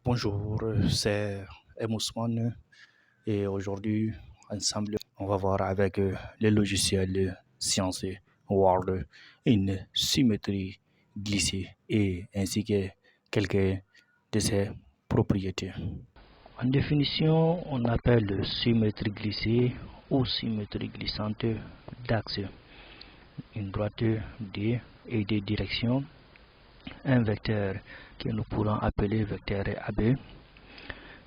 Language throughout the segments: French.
Bonjour, c'est M. Ousmane et aujourd'hui, ensemble, on va voir avec le logiciel Science Word une symétrie glissée et ainsi que quelques de ses propriétés. En définition, on appelle symétrie glissée ou symétrie glissante d'axe, une droite D et des directions, un vecteur que nous pourrons appeler vecteur AB,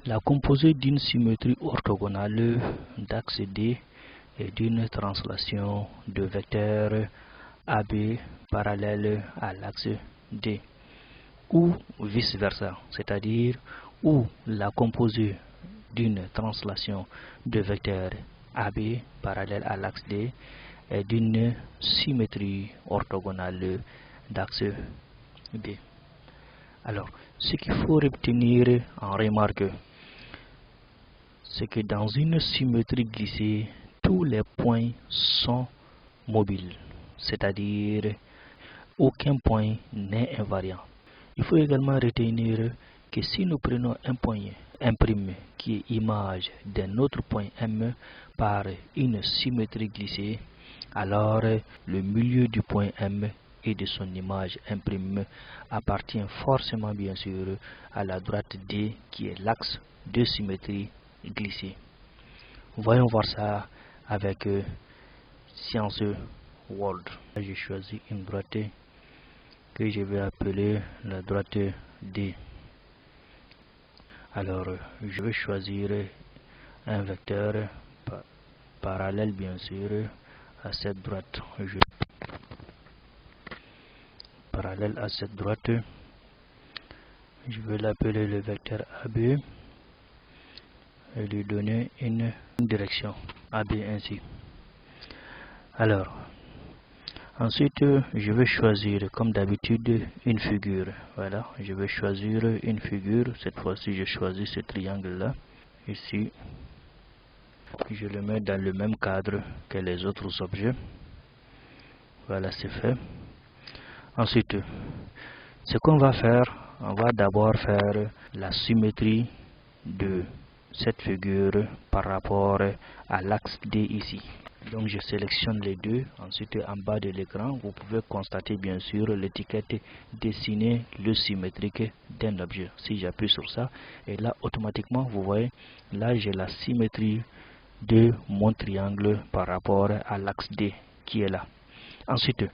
la composée d'une symétrie orthogonale d'axe D et d'une translation de vecteur AB parallèle à l'axe D, ou vice-versa, c'est-à-dire où la composée d'une translation de vecteur AB parallèle à l'axe D est d'une symétrie orthogonale d'axe D. Alors, ce qu'il faut retenir en remarque, c'est que dans une symétrie glissée, tous les points sont mobiles, c'est-à-dire aucun point n'est invariant. Il faut également retenir que si nous prenons un point M' qui est image d'un autre point M par une symétrie glissée, alors le milieu du point M et de son image M' appartient forcément bien sûr à la droite D qui est l'axe de symétrie glissée. Voyons voir ça avec Science Word. J'ai choisi une droite que je vais appeler la droite D. Alors, je vais choisir un vecteur parallèle bien sûr à cette droite. Parallèle à cette droite, je vais l'appeler le vecteur AB et lui donner une direction AB ainsi. Alors, ensuite, je vais choisir comme d'habitude une figure. Voilà, je vais choisir une figure. Cette fois-ci, je choisis ce triangle-là. Ici, je le mets dans le même cadre que les autres objets. Voilà, c'est fait. Ensuite, ce qu'on va faire, on va d'abord faire la symétrie de cette figure par rapport à l'axe D ici. Donc je sélectionne les deux. Ensuite, en bas de l'écran, vous pouvez constater bien sûr l'étiquette dessiner le symétrique d'un objet. Si j'appuie sur ça, et là automatiquement, vous voyez, là j'ai la symétrie de mon triangle par rapport à l'axe D qui est là. Ensuite,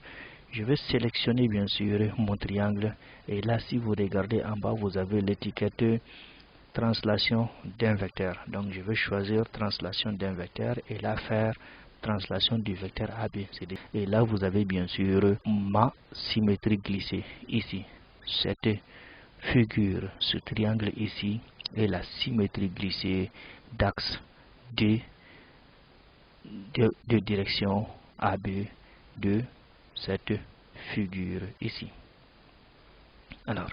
je vais sélectionner bien sûr mon triangle et là si vous regardez en bas vous avez l'étiquette translation d'un vecteur. Donc je vais choisir translation d'un vecteur et là faire translation du vecteur AB. Et là vous avez bien sûr ma symétrie glissée ici. Cette figure, ce triangle ici est la symétrie glissée d'axe D de direction AB de cette figure ici. Alors,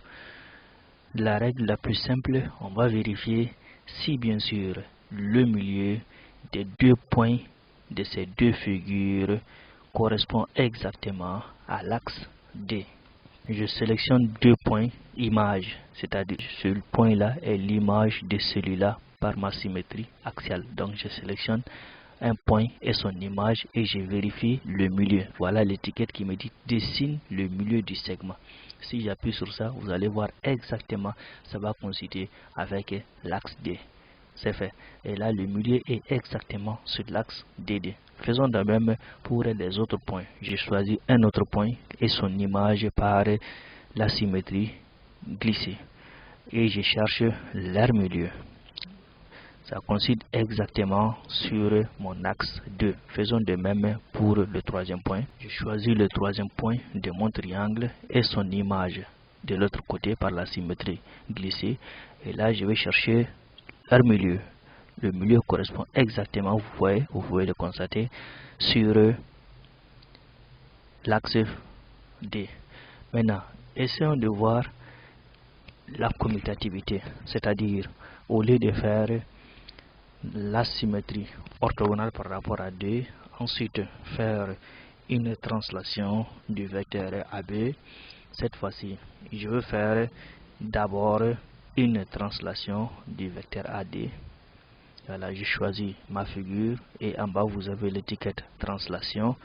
la règle la plus simple, on va vérifier si bien sûr le milieu des deux points de ces deux figures correspond exactement à l'axe D. Je sélectionne deux points image, c'est-à-dire ce point-là est l'image de celui-là par ma symétrie axiale. Donc je sélectionne un point et son image et je vérifie le milieu. Voilà l'étiquette qui me dit dessine le milieu du segment. Si j'appuie sur ça, vous allez voir exactement, ça va coïncider avec l'axe D. C'est fait. Et là, le milieu est exactement sur l'axe DD. Faisons de même pour les autres points. J'ai choisi un autre point et son image par la symétrie glissée. Et je cherche leur milieu. Ça coïncide exactement sur mon axe 2. Faisons de même pour le troisième point. Je choisis le troisième point de mon triangle et son image de l'autre côté par la symétrie glissée. Et là, je vais chercher leur milieu. Le milieu correspond exactement, vous pouvez le constater, sur l'axe D. Maintenant, essayons de voir la commutativité, c'est-à-dire au lieu de faire la symétrie orthogonale par rapport à D, ensuite faire une translation du vecteur AB. Cette fois-ci, je veux faire d'abord une translation du vecteur AD. Voilà, je choisis ma figure et en bas vous avez l'étiquette translation.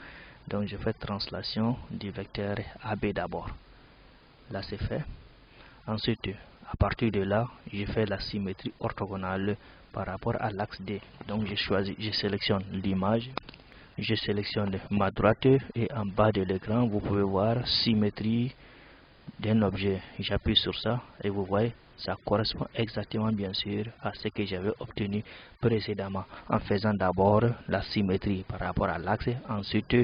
Donc je fais translation du vecteur AB d'abord. Là c'est fait. Ensuite, à partir de là, je fais la symétrie orthogonale par rapport à l'axe D. Donc je sélectionne l'image, je sélectionne ma droite et en bas de l'écran, vous pouvez voir symétrie d'un objet. J'appuie sur ça et vous voyez, ça correspond exactement bien sûr à ce que j'avais obtenu précédemment en faisant d'abord la symétrie par rapport à l'axe, ensuite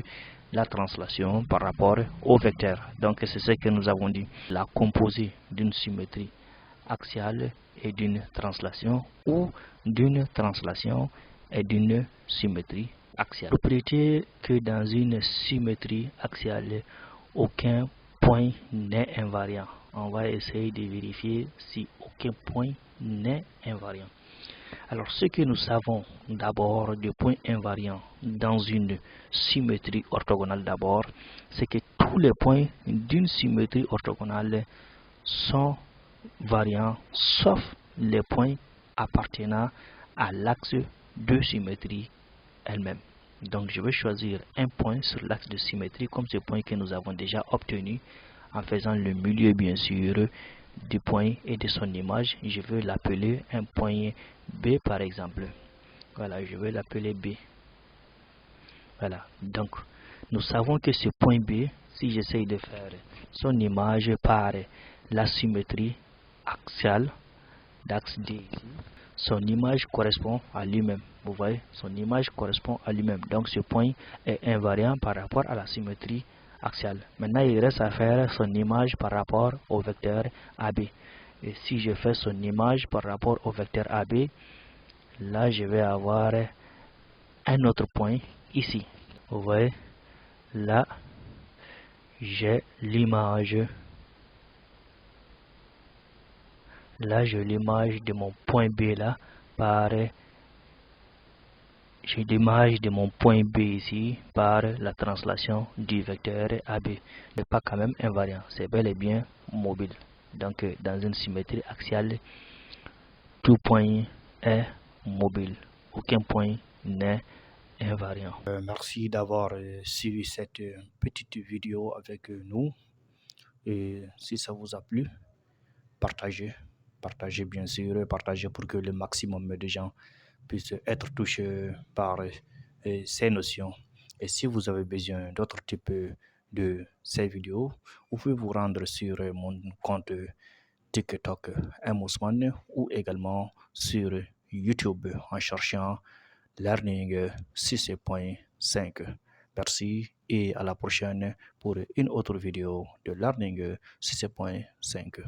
la translation par rapport au vecteur. Donc c'est ce que nous avons dit, la composée d'une symétrie axiale et d'une translation ou d'une translation et d'une symétrie axiale. Propriété que dans une symétrie axiale, aucun point n'est invariant. On va essayer de vérifier si aucun point n'est invariant. Alors, ce que nous savons d'abord de points invariants dans une symétrie orthogonale d'abord, c'est que tous les points d'une symétrie orthogonale sont variants, sauf les points appartenant à l'axe de symétrie elle-même. Donc je vais choisir un point sur l'axe de symétrie comme ce point que nous avons déjà obtenu en faisant le milieu bien sûr du point et de son image. Je vais l'appeler un point B par exemple. Voilà, je vais l'appeler B. Voilà, donc nous savons que ce point B, si j'essaye de faire son image par la symétrie axiale d'axe D ici, son image correspond à lui-même. Vous voyez, son image correspond à lui-même. Donc ce point est invariant par rapport à la symétrie axiale. Maintenant, il reste à faire son image par rapport au vecteur AB. Et si je fais son image par rapport au vecteur AB, là je vais avoir un autre point ici. Vous voyez, là j'ai l'image. Là j'ai l'image de mon point B là par j'ai l'image de mon point B ici par la translation du vecteur AB. Mais pas quand même invariant, c'est bel et bien mobile. Donc dans une symétrie axiale, tout point est mobile. Aucun point n'est invariant. Merci d'avoir suivi cette petite vidéo avec nous. Et si ça vous a plu, partagez. Partagez bien sûr, partagez pour que le maximum de gens puissent être touchés par ces notions. Et si vous avez besoin d'autres types de ces vidéos, vous pouvez vous rendre sur mon compte TikTok Mousman ou également sur YouTube en cherchant Learning 6.5. Merci et à la prochaine pour une autre vidéo de Learning 6.5.